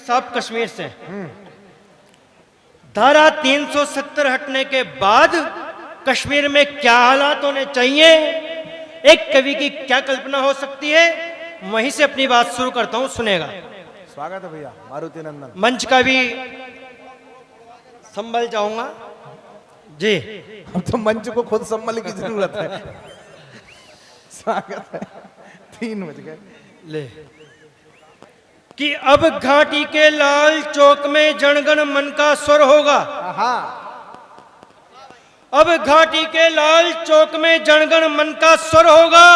साहब कश्मीर से। धारा 370 हटने के बाद कश्मीर में क्या हालात होने चाहिए, एक कवि की क्या कल्पना हो सकती है, वहीं से अपनी बात शुरू करता हूं, सुनेगा। स्वागत है भैया मारुति नंदन। मंच का भी संभल जाऊंगा जी। अब तो मंच को खुद संभल की जरूरत है। स्वागत है। 3 बज गए ले कि अब घाटी के लाल चौक में जनगण मन का स्वर होगा। अब घाटी के लाल चौक में जनगण मन का स्वर होगा,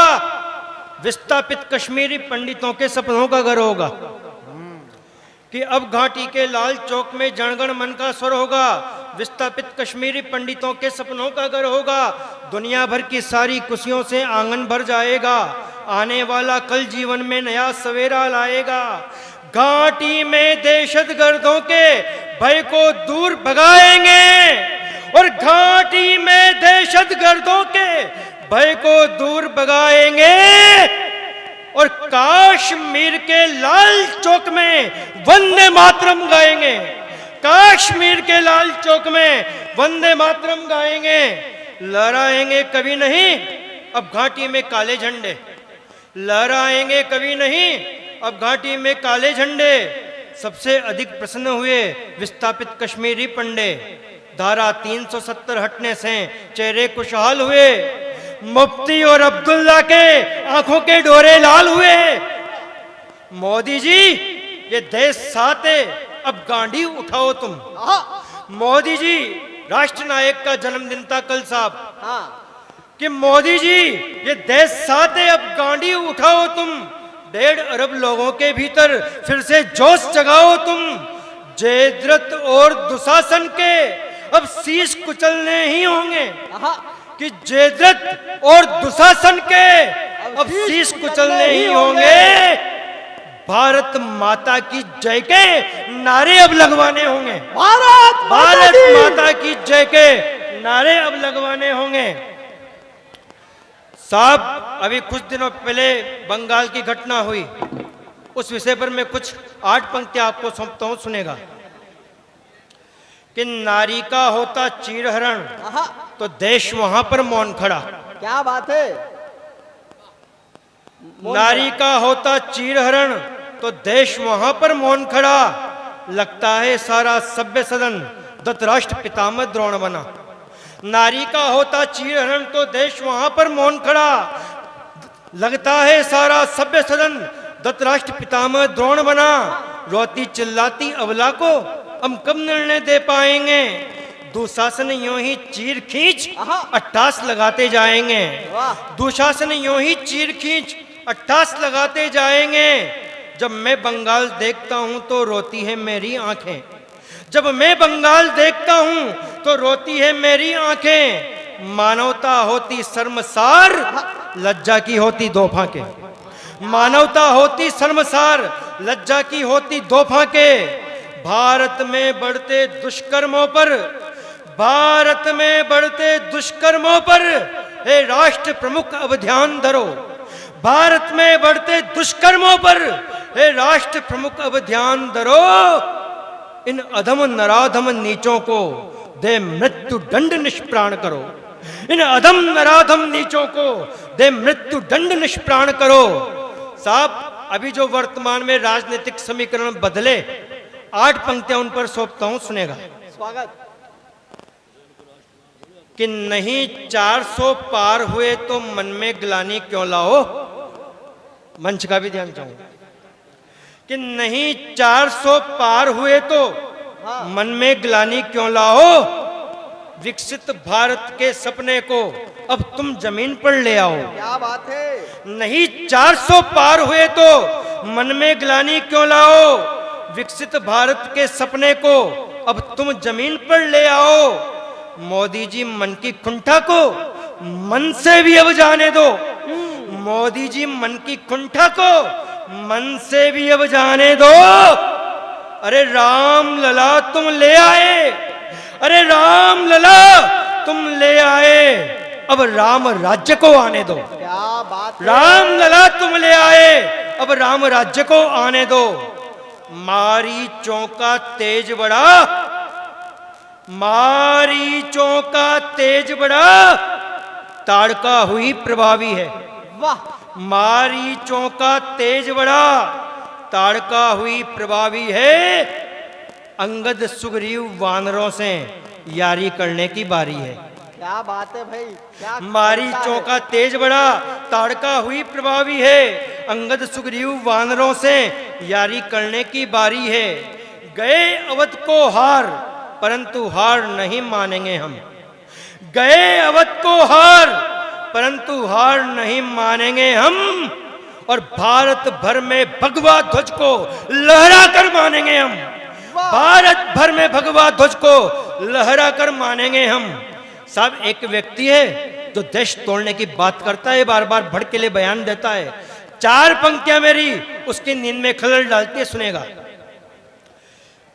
विस्थापित कश्मीरी पंडितों के सपनों का घर होगा। कि अब घाटी के लाल चौक में जनगण मन का स्वर होगा, विस्थापित कश्मीरी पंडितों के सपनों का घर होगा। दुनिया भर की सारी खुशियों से आंगन भर जाएगा, आने वाला कल जीवन में नया सवेरा लाएगा। घाटी में दहशतगर्दों के भय को दूर भगाएंगे, और घाटी में दहशतगर्दों के भय को दूर भगाएंगे, और कश्मीर के लाल चौक में वंदे मातरम गाएंगे। कश्मीर के लाल चौक में वंदे मातरम गाएंगे। लहराएंगे कभी नहीं अब घाटी में काले झंडे, लहराएंगे कभी नहीं अब घाटी में काले झंडे। सबसे अधिक प्रसन्न हुए विस्थापित कश्मीरी पंडे, धारा 370 हटने से चेहरे खुशहाल हुए। मुफ्ती और अब्दुल्ला के आंखों के डोरे लाल हुए। मोदी जी ये देश साथ है, अब गांडी उठाओ तुम। मोदी जी राष्ट्र नायक का जन्मदिन था कल साहब, कि मोदी जी ये देश साथ है, अब गांडी उठाओ तुम। 1.5 अरब लोगों के भीतर फिर से जोश जगाओ तुम। जयद्रथ और दुशासन के अब शीश कुचलने ही होंगे, कि जयद्रथ और दुशासन के अब शीश कुचलने ही होंगे। भारत माता की जय के नारे अब लगवाने होंगे। भारत माता की जय के नारे अब लगवाने होंगे। साहब अभी कुछ दिनों पहले बंगाल की घटना हुई, उस विषय पर मैं कुछ 8 पंक्तियां आपको सौंपता हूं, सुनेगा। कि नारी का होता चीरहरण तो देश वहां पर मौन खड़ा। क्या बात है। नारी का होता चीरहरण तो देश वहां पर मौन खड़ा। लगता है सारा सभ्य सदन धृतराष्ट्र पितामह द्रोण बना। नारी का होता चीरहरण तो देश वहां पर मौन खड़ा। लगता है सारा सभ्य सदन धृतराष्ट्र पितामह द्रोण बना। रोती चिल्लाती अबला को हम कब निर्णय दे पाएंगे। दुशासन यूं ही चीर खींच 88 लगाते जाएंगे। दुशासन यूं ही चीर खींच 88 लगाते जाएंगे। जब मैं बंगाल देखता हूं तो रोती है मेरी आंखें। जब मैं बंगाल देखता हूं तो रोती है मेरी आंखें। मानवता होती शर्मसार, लज्जा की होती दो फांके। मानवता होती शर्मसार, लज्जा की होती दो फांके। भारत में बढ़ते दुष्कर्मों पर, भारत में बढ़ते दुष्कर्मों पर हे राष्ट्र प्रमुख अब ध्यान धरो। भारत में बढ़ते दुष्कर्मों पर हे राष्ट्र प्रमुख अब ध्यान धरो। इन अधम नराधम नीचों को दे मृत्यु दंड निष्प्राण करो। इन अधम नराधम नीचों को दे मृत्यु दंड निष्प्राण करो। साहब अभी जो वर्तमान में राजनीतिक समीकरण बदले, 8 पंक्तियां उन पर सौंपता हूं, सुनेगा। स्वागत। कि नहीं 400 पार हुए तो मन में ग्लानि क्यों लाओ। मंच का भी ध्यान चाहूंगा। कि नहीं 400 पार हुए तो मन में ग्लानि क्यों लाओ। विकसित भारत के सपने को अब तुम जमीन पर ले आओ। क्या बात है। नहीं 400 पार हुए तो मन में ग्लानि क्यों लाओ। विकसित भारत के सपने को अब तुम जमीन पर ले आओ। मोदी जी मन की कुंठा को मन से भी अब जाने दो। मोदी जी मन की कुंठा को मन से भी अब जाने दो। अरे राम लला तुम ले आए, अरे राम लला तुम ले आए, अब राम राज्य को आने दो। क्या बात है। राम लला तुम ले आए, अब राम राज्य को आने दो। मारीचों का तेज बढ़ा, मारीचों का तेज बढ़ा, ताड़का हुई प्रभावी है। वाह मारीचों का तेज बढ़ा, ताड़का हुई प्रभावी है। अंगद सुग्रीव वानरों से यारी करने की बारी है। क्या बात है भाई, क्या मारीचों का तेज बढ़ा, ताड़का हुई प्रभावी है। अंगद सुग्रीव वानरों से यारी करने की बारी है। गए अवध को हार, परंतु हार नहीं मानेंगे हम। गए अवध को हार, परंतु हार नहीं मानेंगे हम। और भारत भर में भगवा ध्वज को लहरा कर मानेंगे हम। भारत भर में भगवा ध्वज को लहरा कर मानेंगे हम। साहब एक व्यक्ति है जो देश तोड़ने की बात करता है, बार बार भड़केले बयान देता है। 4 पंक्तियां मेरी उसकी नींद में खलल डालती है, सुनेगा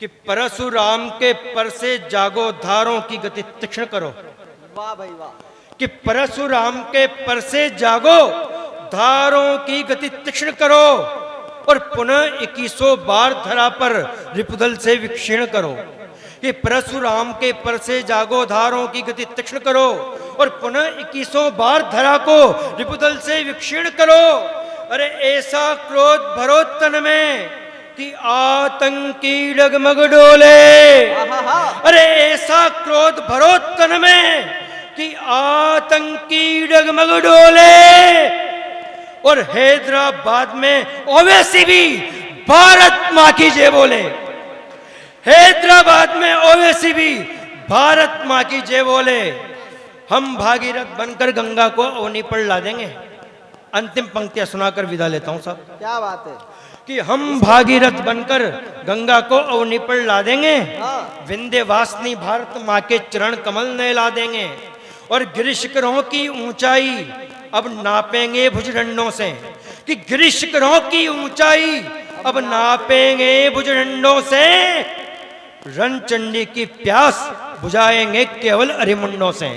कि परशुराम के पर से जागो, धारों की गति तीक्ष्ण करो। वाह भाई वाह, कि परशुराम के पर से जागो, धारों की गति तीक्ष्ण करो, और पुनः 2100 बार धरा पर रिपुदल से विक्षीर्ण करो। कि परशुराम के पर से जागो, धारों की गति तीक्ष्ण करो, और पुनः 2100 बार धरा को रिपुदल से विक्षीर्ण करो। अरे ऐसा क्रोध भरो तन में कि आतंकी डगमग डोले। अरे ऐसा क्रोध भरो तन में कि आतंकी डगमग डोले। और हैदराबाद में ओवैसी भी भारत मां की जय बोले। हैदराबाद में ओवैसी भी भारत मां की जय बोले। हम भागीरथ बनकर गंगा को अवनी पर ला देंगे। अंतिम पंक्तियां सुनाकर विदा लेता हूं साहब। क्या बात है। कि हम भागीरथ बनकर गंगा को अवनी पर ला देंगे। हाँ। विंध्यवासिनी भारत मां के चरण कमल नहला देंगे। और गिरिशिखरों की ऊंचाई अब नापेंगे भुजदंडों से। कि गिरिशिखरों की ऊंचाई अब नापेंगे भुजदंडों से। रणचंडी की प्यास बुझाएंगे केवल अरिमुंडों से।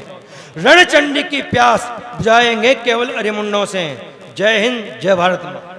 रणचंडी की प्यास बुझाएंगे केवल अरिमुंडों से। जय हिंद, जय भारत मां।